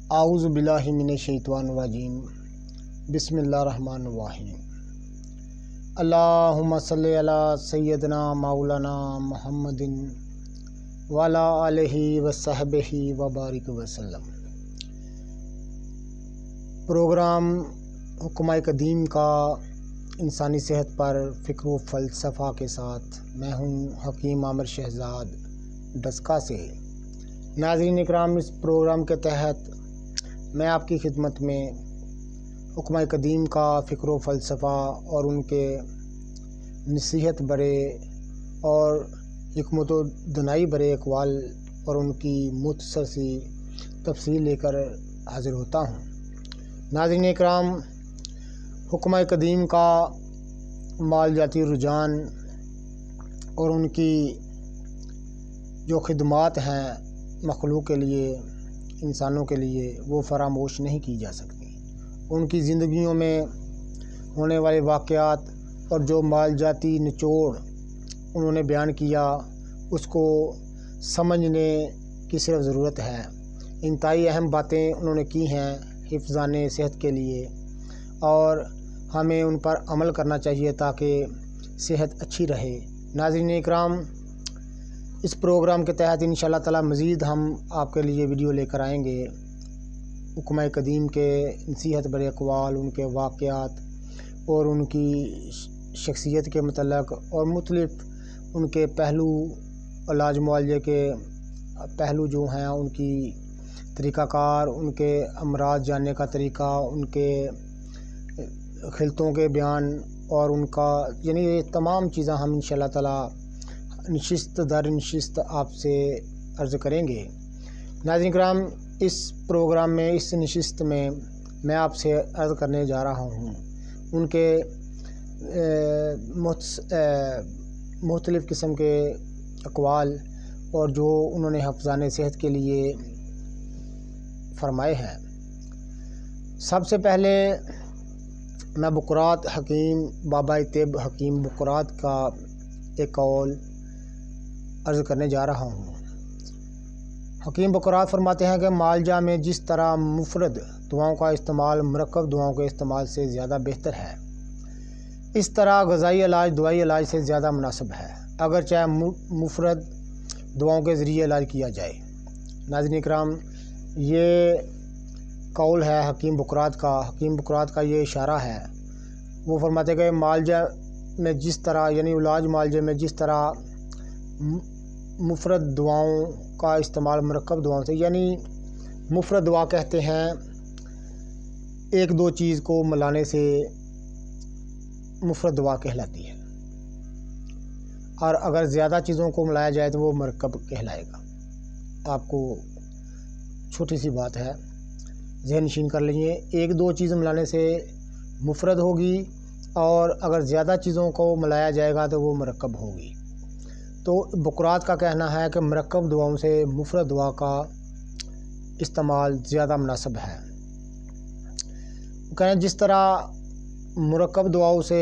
اعوذ باللہ من الشیطان الرجیم بسم اللہ الرحمن الرحیم اللہم صلی علی سیدنا مولانا محمد وعلی آلہ وصحبہ وبارک وسلم۔ پروگرام حکمۂ قدیم کا انسانی صحت پر فکر و فلسفہ کے ساتھ میں ہوں حکیم عامر شہزاد ڈسکا سے۔ ناظرین اکرام، اس پروگرام کے تحت میں آپ کی خدمت میں حکمۂ قدیم کا فکر و فلسفہ اور ان کے نصیحت برے اور حکمت و دانائی برے اقوال اور ان کی مختصر سی تفصیل لے کر حاضر ہوتا ہوں۔ ناظرین اکرام، حکمۂ قدیم کا مال جاتی رجحان اور ان کی جو خدمات ہیں مخلوق کے لیے، انسانوں کے لیے، وہ فراموش نہیں کی جا سکتی۔ ان کی زندگیوں میں ہونے والے واقعات اور جو مال جاتی نچوڑ انہوں نے بیان کیا، اس کو سمجھنے کی صرف ضرورت ہے۔ انتہائی اہم باتیں انہوں نے کی ہیں حفظان صحت کے لیے، اور ہمیں ان پر عمل کرنا چاہیے تاکہ صحت اچھی رہے۔ ناظرین اکرام، اس پروگرام کے تحت انشاءاللہ تعالی مزید ہم آپ کے لیے ویڈیو لے کر آئیں گے حکمۂ قدیم کے نصیحت برے اقوال، ان کے واقعات اور ان کی شخصیت کے متعلق، اور مختلف ان کے پہلو، علاج معالجے کے پہلو جو ہیں، ان کی طریقہ کار، ان کے امراض جاننے کا طریقہ، ان کے خلطوں کے بیان اور ان کا یہ تمام چیزیں ہم انشاءاللہ تعالی نشست در نشست آپ سے عرض کریں گے۔ ناظرین کرام، اس پروگرام میں، اس نشست میں آپ سے عرض کرنے جا رہا ہوں ان کے مختلف قسم کے اقوال اور جو انہوں نے حفظان صحت کے لیے فرمائے ہیں۔ سب سے پہلے میں بقرات حکیم، بابا طب حکیم بقرات کا ایک قول عرض کرنے جا رہا ہوں۔ حکیم بقرات فرماتے ہیں کہ معالجہ میں جس طرح مفرد دعاؤں کا استعمال مرکب دعاؤں کے استعمال سے زیادہ بہتر ہے، اس طرح غذائی علاج دوائی علاج سے زیادہ مناسب ہے، اگرچہ مفرد دعاؤں کے ذریعے علاج کیا جائے۔ ناظرین اکرام، یہ قول ہے حکیم بقرات کا۔ حکیم بقرات کا یہ اشارہ ہے، وہ فرماتے ہیں کہ معالجہ میں جس طرح، علاج معالجے میں جس طرح مفرد دعاؤں کا استعمال مرکب دعاؤں سے، مفرد دعا کہتے ہیں ایک دو چیز کو ملانے سے مفرد دعا کہلاتی ہے، اور اگر زیادہ چیزوں کو ملایا جائے تو وہ مرکب کہلائے گا۔ آپ کو چھوٹی سی بات ہے، ذہن نشین کر لیجیے، ایک دو چیز ملانے سے مفرد ہوگی، اور اگر زیادہ چیزوں کو ملایا جائے گا تو وہ مرکب ہوگی۔ تو بقرات کا کہنا ہے کہ مرکب دعاؤں سے مفرد دعا کا استعمال زیادہ مناسب ہے۔ وہ کہنا جس طرح مرکب دعاؤں سے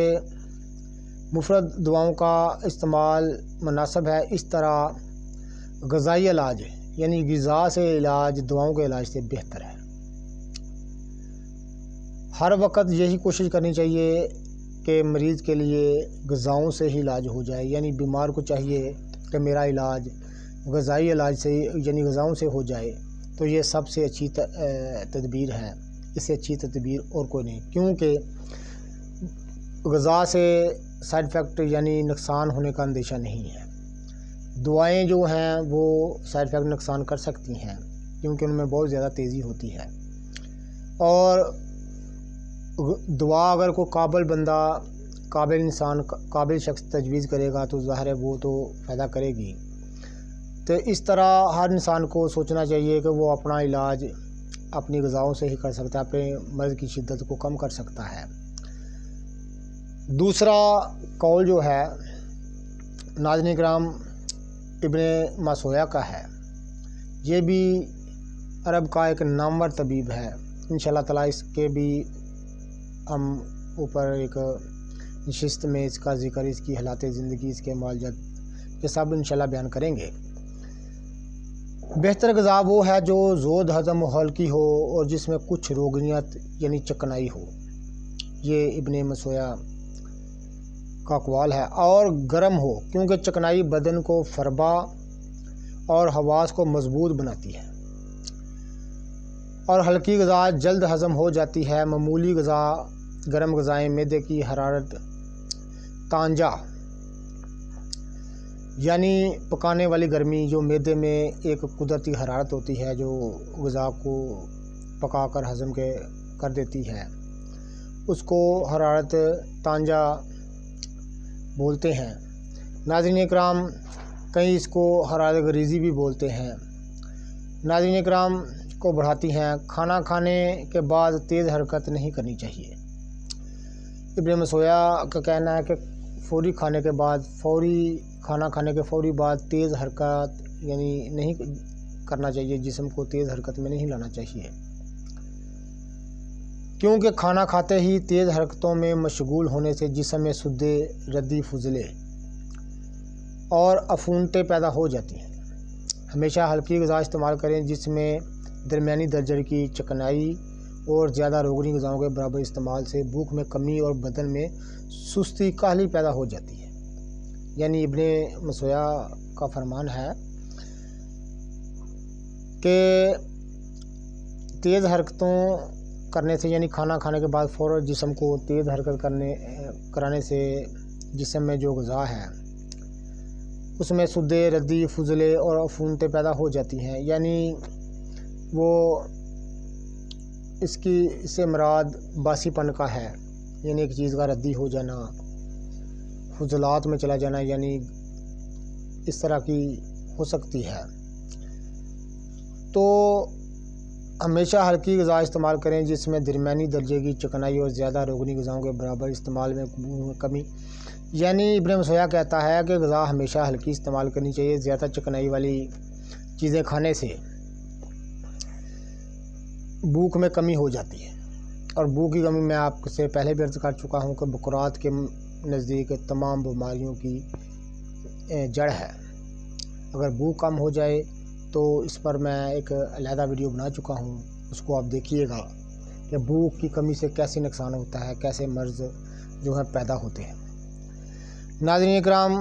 مفرد دعاؤں کا استعمال مناسب ہے، اس طرح غذائی علاج غذا سے علاج دعاؤں کے علاج سے بہتر ہے۔ ہر وقت یہی کوشش کرنی چاہیے کہ مریض کے لیے غذاؤں سے ہی علاج ہو جائے، بیمار کو چاہیے کہ میرا علاج غذائی علاج سے غذاؤں سے ہو جائے، تو یہ سب سے اچھی تدبیر ہے۔ اس سے اچھی تدبیر اور کوئی نہیں، کیونکہ غذا سے سائیڈ افیکٹ نقصان ہونے کا اندیشہ نہیں ہے۔ دعائیں جو ہیں وہ سائیڈ افیکٹ نقصان کر سکتی ہیں، کیونکہ ان میں بہت زیادہ تیزی ہوتی ہے، اور دعا اگر کوئی قابل بندہ، قابل انسان، قابل شخص تجویز کرے گا تو ظاہر ہے وہ تو فائدہ کرے گی۔ تو اس طرح ہر انسان کو سوچنا چاہیے کہ وہ اپنا علاج اپنی غذاؤں سے ہی کر سکتا ہے، اپنے مرض کی شدت کو کم کر سکتا ہے۔ دوسرا قول جو ہے ناظرین کرام ابن مسویہ کا ہے، یہ بھی عرب کا ایک نامور طبیب ہے۔ انشاءاللہ تعالی اس کے بھی ہم اوپر ایک نشست میں اس کا ذکر، اس کی حالات زندگی، اس کے معالجات یہ سب انشاءاللہ بیان کریں گے۔ بہتر غذا وہ ہے جو زود ہضم و ہلکی ہو اور جس میں کچھ روگنیت یعنی چکنائی ہو، یہ ابن مسویہ کا اقوال ہے، اور گرم ہو کیونکہ چکنائی بدن کو فربا اور حواس کو مضبوط بناتی ہے، اور ہلکی غذا جلد ہضم ہو جاتی ہے۔ معمولی غذا گرم غذائیں معدے کی حرارت طانجہ یعنی پکانے والی گرمی، جو معدے میں ایک قدرتی حرارت ہوتی ہے جو غذا کو پکا کر ہضم کر دیتی ہے، اس کو حرارت طانجہ بولتے ہیں۔ ناظرین اکرام، کئی اس کو حرارت غریزی بھی بولتے ہیں۔ ناظرین اکرام کو بڑھاتی ہیں۔ کھانا کھانے کے بعد تیز حرکت نہیں کرنی چاہیے۔ ابن مسویہ کا کہنا ہے کہ کھانا کھانے کے فوری بعد تیز حرکت یعنی نہیں کرنا چاہیے، جسم کو تیز حرکت میں نہیں لانا چاہیے، کیونکہ کھانا کھاتے ہی تیز حرکتوں میں مشغول ہونے سے جسم میں سدے، ردی، فضلے اور عفونتیں پیدا ہو جاتی ہیں۔ ہمیشہ ہلکی غذا استعمال کریں جس میں درمیانی درجے کی چکنائی، اور زیادہ روغنی غذاؤں کے برابر استعمال سے بھوک میں کمی اور بدن میں سستی، کاہلی پیدا ہو جاتی ہے۔ یعنی ابن مسویہ کا فرمان ہے کہ تیز حرکتوں کرنے سے، یعنی کھانا کھانے کے بعد فوراً جسم کو تیز حرکت کرانے سے جسم میں جو غذا ہے اس میں سدے، ردی، فضلے اور عفونتیں پیدا ہو جاتی ہیں۔ یعنی وہ اس سے مراد باسی پن کا ہے، یعنی ایک چیز کا ردی ہو جانا، فضلات میں چلا جانا، یعنی اس طرح کی ہو سکتی ہے۔ تو ہمیشہ ہلکی غذا استعمال کریں جس میں درمیانی درجے کی چکنائی اور زیادہ روغنی غذاؤں کے برابر استعمال میں کمی۔ یعنی ابن مسویہ کہتا ہے کہ غذا ہمیشہ ہلکی استعمال کرنی چاہیے۔ زیادہ چکنائی والی چیزیں کھانے سے بھوک میں کمی ہو جاتی ہے، اور بھوک کی کمی میں آپ سے پہلے بھی عرض کر چکا ہوں کہ بکرات کے نزدیک تمام بیماریوں کی جڑ ہے۔ اگر بھوک کم ہو جائے تو اس پر میں ایک علیحدہ ویڈیو بنا چکا ہوں، اس کو آپ دیکھیے گا کہ بھوک کی کمی سے کیسے نقصان ہوتا ہے، کیسے مرض جو ہیں پیدا ہوتے ہیں۔ ناظرین اکرام،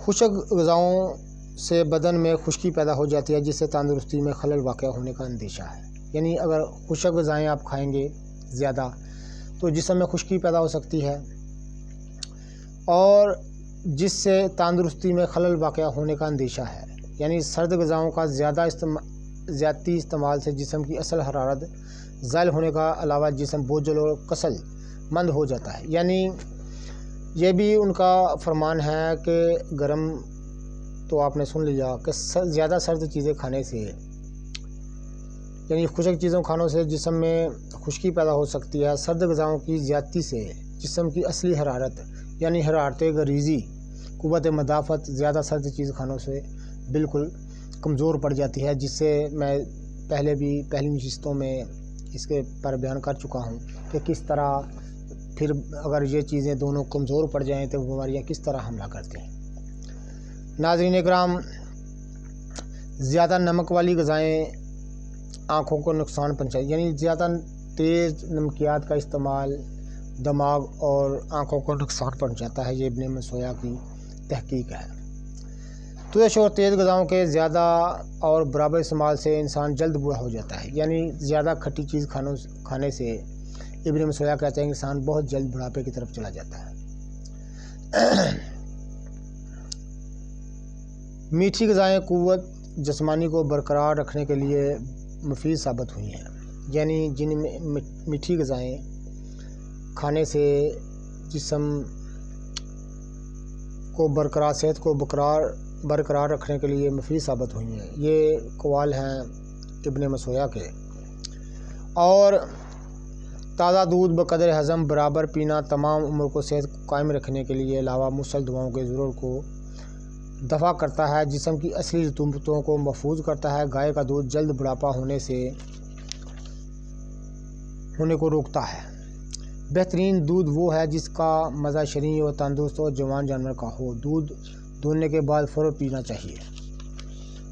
خشک غذاؤں سے بدن میں خشکی پیدا ہو جاتی ہے جس سے تندرستی میں خلل واقع ہونے کا اندیشہ ہے۔ یعنی اگر خشک غذائیں آپ کھائیں گے زیادہ تو جسم میں خشکی پیدا ہو سکتی ہے، اور جس سے تندرستی میں خلل واقع ہونے کا اندیشہ ہے۔ یعنی سرد غذاؤں کا زیادتی استعمال سے جسم کی اصل حرارت زائل ہونے کا علاوہ جسم بوجھل اور کسل مند ہو جاتا ہے۔ یعنی یہ بھی ان کا فرمان ہے کہ گرم تو آپ نے سن لیا کہ زیادہ سرد چیزیں کھانے سے، یعنی خشک چیزوں کھانوں سے جسم میں خشکی پیدا ہو سکتی ہے۔ سرد غذاؤں کی زیادتی سے جسم کی اصلی حرارت یعنی حرارت غریزی، قوت مدافعت زیادہ سرد چیز کھانوں سے بالکل کمزور پڑ جاتی ہے، جس سے میں پہلی نشستوں میں اس کے پر بیان کر چکا ہوں کہ کس طرح پھر اگر یہ چیزیں دونوں کمزور پڑ جائیں تو بیماریاں کس طرح حملہ کرتے ہیں۔ ناظرین اکرام، زیادہ نمک والی غذائیں آنکھوں کو نقصان پہنچائیں، یعنی زیادہ تیز نمکیات کا استعمال دماغ اور آنکھوں کو نقصان پہنچاتا ہے۔ یہ ابن مسویہ کی تحقیق ہے۔ ترش اور تیز غذاؤں کے زیادہ اور برابر استعمال سے انسان جلد بوڑھا ہو جاتا ہے۔ یعنی زیادہ کھٹی چیز کھانے سے ابن مسویہ کہتے ہیں کہ انسان بہت جلد بڑھاپے کی طرف چلا جاتا ہے۔ میٹھی غذائیں قوت جسمانی کو برقرار رکھنے کے لیے مفید ثابت ہوئی ہیں۔ یعنی جن میں میٹھی غذائیں کھانے سے جسم کو صحت کو برقرار رکھنے کے لیے مفید ثابت ہوئی ہیں۔ یہ قوال ہیں ابن مسویہ کے۔ اور تازہ دودھ بقدر ہضم برابر پینا تمام عمر کو صحت کو قائم رکھنے کے لیے علاوہ مسل دواؤں کے ضرور کو دفع کرتا ہے، جسم کی اصلی رطوبتوں کو محفوظ کرتا ہے۔ گائے کا دودھ جلد بڑھاپا ہونے کو روکتا ہے۔ بہترین دودھ وہ ہے جس کا مزہ شریں اور تندرست اور جوان جانور کا ہو۔ دودھ دھونے کے بعد فوراً پینا چاہیے۔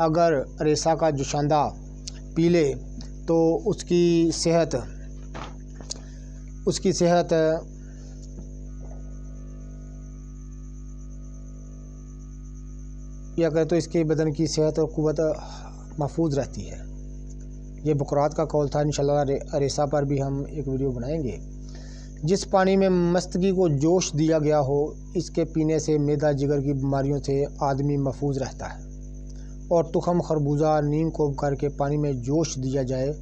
اگر ریسا کا جوشاندہ پی لے تو اس کی صحت یا کہ تو اس کے بدن کی صحت اور قوت محفوظ رہتی ہے۔ یہ بقرات کا قول تھا۔ انشاءاللہ ریسا پر بھی ہم ایک ویڈیو بنائیں گے۔ جس پانی میں مستگی کو جوش دیا گیا ہو، اس کے پینے سے معدہ جگر کی بیماریوں سے آدمی محفوظ رہتا ہے۔ اور تخم خربوزہ نیم کوب کر کے پانی میں جوش دیا جائے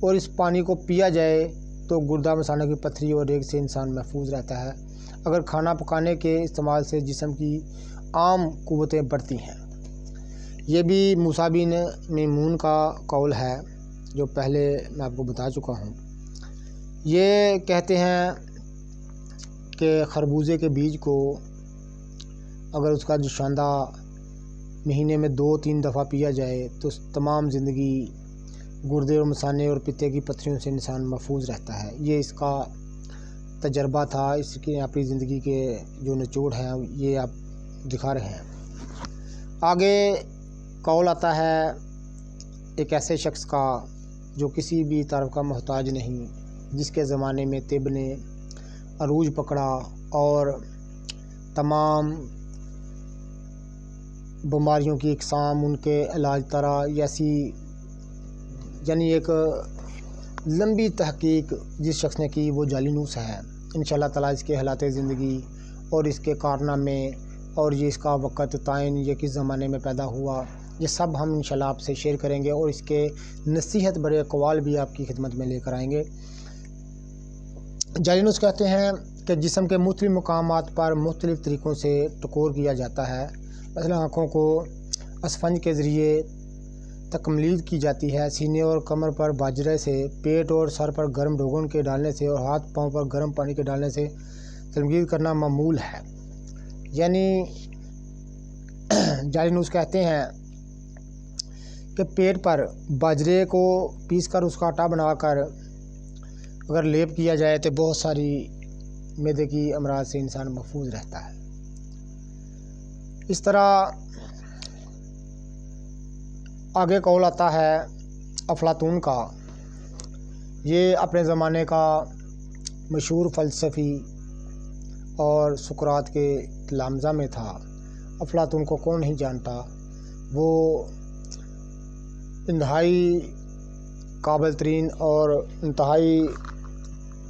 اور اس پانی کو پیا جائے تو گردہ مثانہ کی پتھری اور ریگ سے انسان محفوظ رہتا ہے۔ اگر کھانا پکانے کے استعمال سے جسم کی عام قوتیں بڑھتی ہیں۔ یہ بھی موسیٰ بن میمون کا قول ہے جو پہلے میں آپ کو بتا چکا ہوں۔ یہ کہتے ہیں کہ خربوزے کے بیج کو اگر اس کا جوشاندہ مہینے میں 2-3 دفعہ پیا جائے تو تمام زندگی گردے اور مثانے اور پتے کی پتھریوں سے انسان محفوظ رہتا ہے۔ یہ اس کا تجربہ تھا، اس کی اپنی زندگی کے جو نچوڑ ہیں یہ آپ دکھا رہے ہیں۔ آگے قول آتا ہے ایک ایسے شخص کا جو کسی بھی طرف کا محتاج نہیں، جس کے زمانے میں طب نے عروج پکڑا اور تمام بیماریوں کی اقسام، ان کے علاج طرح ایسی یعنی ایک لمبی تحقیق جس شخص نے کی وہ جالینوس ہے۔ انشاءاللہ تعالیٰ اس کے حالات زندگی اور اس کے کارنامے اور یہ اس کا وقت تعین، یہ کس زمانے میں پیدا ہوا، یہ سب ہم انشاءاللہ آپ سے شیئر کریں گے اور اس کے نصیحت بڑے اقوال بھی آپ کی خدمت میں لے کر آئیں گے۔ جالینوس کہتے ہیں کہ جسم کے مختلف مقامات پر مختلف طریقوں سے ٹکور کیا جاتا ہے۔ مثلا آنکھوں کو اسفنج کے ذریعے تکمیل کی جاتی ہے، سینے اور کمر پر باجرے سے، پیٹ اور سر پر گرم روغن کے ڈالنے سے اور ہاتھ پاؤں پر گرم پانی کے ڈالنے سے تکمیل کرنا معمول ہے۔ یعنی جالینوس کہتے ہیں کہ پیٹ پر باجرے کو پیس کر اس کا آٹا بنا کر اگر لیپ کیا جائے تو بہت ساری معدے کی امراض سے انسان محفوظ رہتا ہے۔ اس طرح آگے قول آتا ہے افلاطون کا۔ یہ اپنے زمانے کا مشہور فلسفی اور سقراط کے تلامذہ میں تھا۔ افلاطون کو کون نہیں جانتا، وہ انتہائی قابل ترین اور انتہائی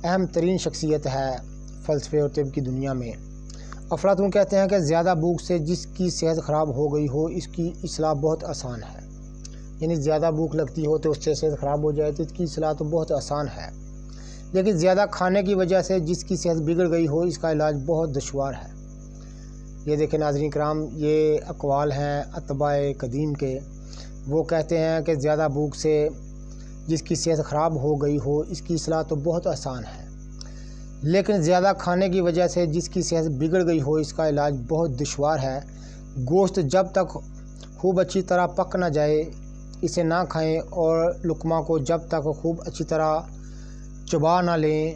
اہم ترین شخصیت ہے فلسفے اور طب کی دنیا میں۔ افلاطون کہتے ہیں کہ زیادہ بھوک سے جس کی صحت خراب ہو گئی ہو اس کی اصلاح بہت آسان ہے۔ یعنی زیادہ بھوک لگتی ہو تو اس سے صحت خراب ہو جائے تو اس کی اصلاح تو بہت آسان ہے، لیکن زیادہ کھانے کی وجہ سے جس کی صحت بگڑ گئی ہو اس کا علاج بہت دشوار ہے۔ یہ دیکھیں ناظرین کرام، یہ اقوال ہیں اتباع قدیم کے۔ وہ کہتے ہیں کہ زیادہ بھوک سے جس کی صحت خراب ہو گئی ہو اس کی اصلاح تو بہت آسان ہے، لیکن زیادہ کھانے کی وجہ سے جس کی صحت بگڑ گئی ہو اس کا علاج بہت دشوار ہے۔ گوشت جب تک خوب اچھی طرح پک نہ جائے اسے نہ کھائیں اور لقمہ کو جب تک خوب اچھی طرح چبا نہ لیں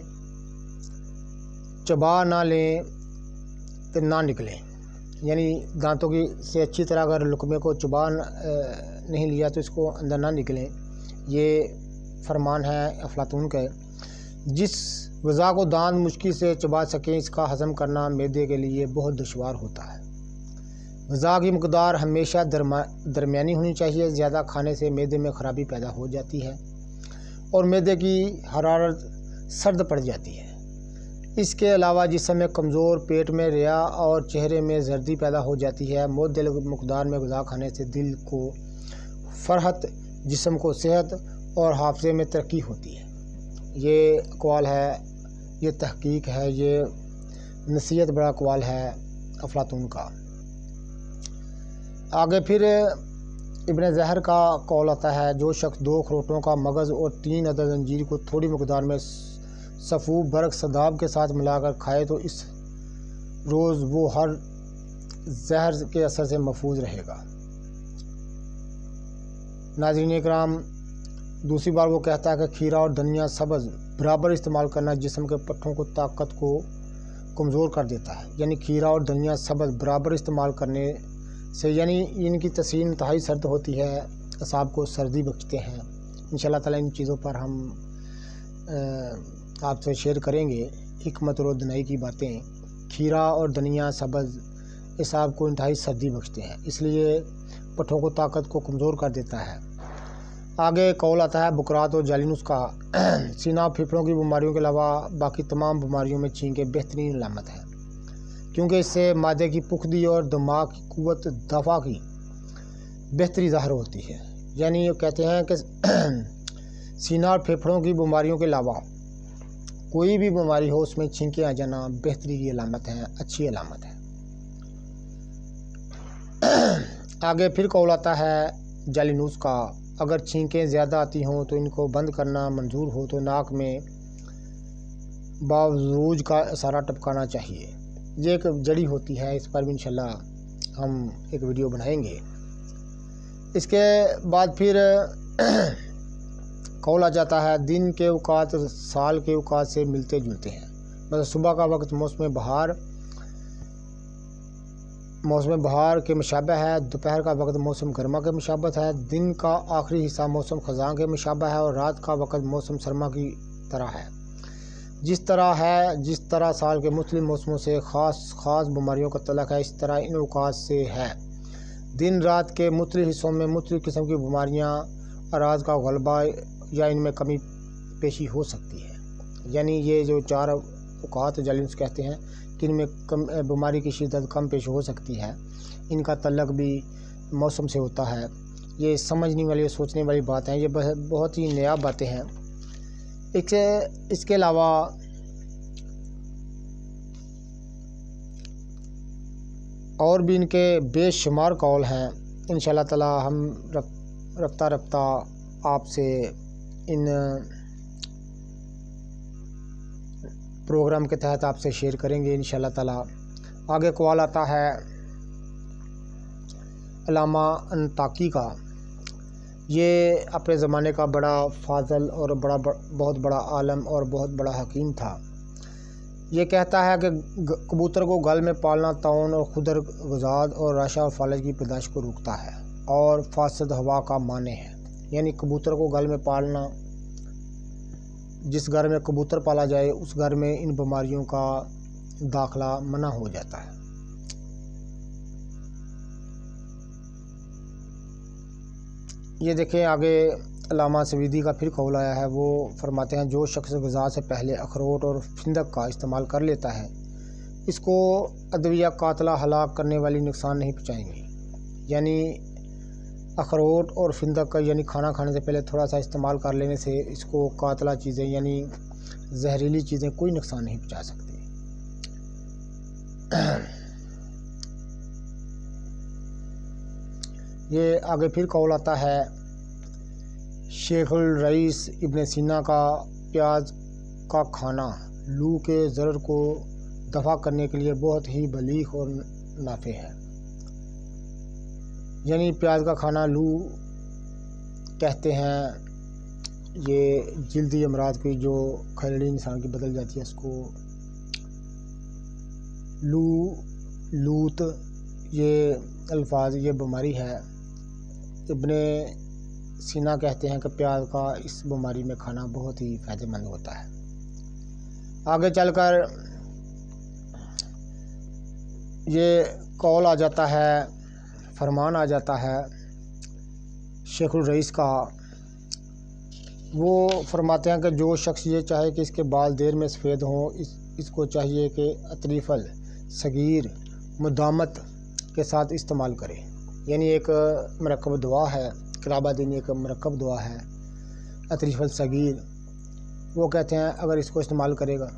تو نہ نکلیں۔ یعنی دانتوں کی سے اچھی طرح اگر لقمے کو چبا نہیں لیا تو اس کو اندر نہ نکلیں۔ یہ فرمان ہے افلاطون کا۔ جس غذا کو دانت مشکل سے چبا سکیں اس کا ہضم کرنا معدے کے لیے بہت دشوار ہوتا ہے۔ غذا کی مقدار ہمیشہ درمیانی ہونی چاہیے۔ زیادہ کھانے سے معدے میں خرابی پیدا ہو جاتی ہے اور معدے کی حرارت سرد پڑ جاتی ہے۔ اس کے علاوہ جسم میں کمزور، پیٹ میں ریا اور چہرے میں زردی پیدا ہو جاتی ہے۔ معتدل مقدار میں غذا کھانے سے دل کو فرحت، جسم کو صحت اور حافظے میں ترقی ہوتی ہے۔ یہ اقوال ہے، یہ تحقیق ہے، یہ نصیحت بڑا اقوال ہے افلاطون کا۔ آگے پھر ابن زہر کا قول آتا ہے، جو شخص 2 اخروٹوں کا مغز اور 3 عدد انجیر کو تھوڑی مقدار میں سفو برق سداب کے ساتھ ملا کر کھائے تو اس روز وہ ہر زہر کے اثر سے محفوظ رہے گا۔ ناظرین اکرام، دوسری بار وہ کہتا ہے کہ کھیرا اور دھنیا سبز برابر استعمال کرنا جسم کے پٹھوں کو طاقت کو کمزور کر دیتا ہے۔ یعنی کھیرا اور دھنیا سبز برابر استعمال کرنے سے، یعنی ان کی تسین انتہائی سرد ہوتی ہے، اعصاب کو سردی بخشتے ہیں۔ انشاءاللہ تعالیٰ ان چیزوں پر ہم آپ سے شیئر کریں گے حکمت اور دنائی کی باتیں۔ کھیرا اور دھنیا سبز اعصاب کو انتہائی سردی بخشتے ہیں، اس لیے پٹھوں کو طاقت کو کمزور کر دیتا ہے۔ آگے قول آتا ہے بکرات اور جالینوس کا سینہ پھیپھڑوں کی بیماریوں کے علاوہ باقی تمام بیماریوں میں چھینکیں بہترین علامت ہے، کیونکہ اس سے معدے کی پختگی اور دماغ کی قوت دفاع کی بہتری ظاہر ہوتی ہے۔ یعنی یہ کہتے ہیں کہ سینہ اور پھیپھڑوں کی بیماریوں کے علاوہ کوئی بھی بیماری ہو اس میں چھینکیں آ جانا بہتری کی علامت ہے، اچھی علامت ہے۔ آگے پھر قول آتا ہے جالینوس کا اگر چھینکیں زیادہ آتی ہوں تو ان کو بند کرنا منظور ہو تو ناک میں باوزوج کا اشارہ ٹپکانا چاہیے۔ یہ ایک جڑی ہوتی ہے، اس پر بھی انشاءاللہ ہم ایک ویڈیو بنائیں گے۔ اس کے بعد پھر قول آ جاتا ہے دن کے اوقات سال کے اوقات سے ملتے جلتے ہیں، مطلب صبح کا وقت موسم بہار کے مشابہ ہے، دوپہر کا وقت موسم گرما کے مشابت ہے، دن کا آخری حصہ موسم خزاں کے مشابہ ہے اور رات کا وقت موسم سرما کی طرح ہے۔ جس طرح سال کے مختلف موسموں سے خاص بیماریوں کا تعلق ہے، اس طرح ان اوقات سے ہے۔ دن رات کے مختلف حصوں میں مختلف قسم کی بیماریاں اعراض کا غلبہ یا ان میں کمی پیشی ہو سکتی ہے۔ یعنی یہ جو 4 اوقات جالینوس کہتے ہیں کہ ان میں بیماری کی شدت کم پیش ہو سکتی ہے، ان کا تعلق بھی موسم سے ہوتا ہے۔ یہ سمجھنے والی سوچنے والی بات ہے، یہ بہت ہی نیا باتیں ہیں۔ اس کے علاوہ اور بھی ان کے بے شمار قول ہیں۔ انشاءاللہ تعالی ہم رفتہ آپ سے ان پروگرام کے تحت آپ سے شیئر کریں گے انشاءاللہ تعالی۔ آگے قول آتا ہے علامہ انطاکی کا، یہ اپنے زمانے کا بڑا فاضل اور بہت بڑا عالم اور بہت بڑا حکیم تھا۔ یہ کہتا ہے کہ کبوتر کو گل میں پالنا طاعون اور خضر غضاد اور راشا اور فالج کی پیدائش کو روکتا ہے اور فاسد ہوا کا مانع ہے۔ یعنی کبوتر کو گل میں پالنا، جس گھر میں کبوتر پالا جائے اس گھر میں ان بیماریوں کا داخلہ منع ہو جاتا ہے۔ یہ دیکھیں آگے علامہ سویدی کا پھر قول آیا ہے، وہ فرماتے ہیں جو شخص غذا سے پہلے اخروٹ اور فندق کا استعمال کر لیتا ہے اس کو ادویہ قاتلہ ہلاک کرنے والی نقصان نہیں پہنچائیں گی۔ یعنی اخروٹ اور فندق کا یعنی کھانا کھانے سے پہلے تھوڑا سا استعمال کر لینے سے اس کو قاتلہ چیزیں یعنی زہریلی چیزیں کوئی نقصان نہیں پہنچا سکتی۔ یہ آگے پھر قول آتا ہے شیخ الرئیس ابن سینا کا پیاز کا کھانا لو کے ضرر کو دفع کرنے کے لیے بہت ہی بلیغ اور نافع ہے۔ یعنی پیاز کا کھانا لو کہتے ہیں، یہ جلدی امراض کی جو خیرڑی انسان کی بدل جاتی ہے اس کو لوت یہ الفاظ یہ بیماری ہے۔ ابن سینا کہتے ہیں کہ پیاز کا اس بیماری میں کھانا بہت ہی فائدہ مند ہوتا ہے۔ آگے چل کر یہ قول آ جاتا ہے، فرمان آ جاتا ہے شیخ الرئیس کا، وہ فرماتے ہیں کہ جو شخص یہ چاہے کہ اس کے بال دیر میں سفید ہوں اس کو چاہیے کہ اطریف الصغیر مدامت کے ساتھ استعمال کرے۔ یعنی ایک مرکب دعا ہے، قرابہ دینی ایک مرکب دعا ہے اطریف الصغیر، وہ کہتے ہیں اگر اس کو استعمال کرے گا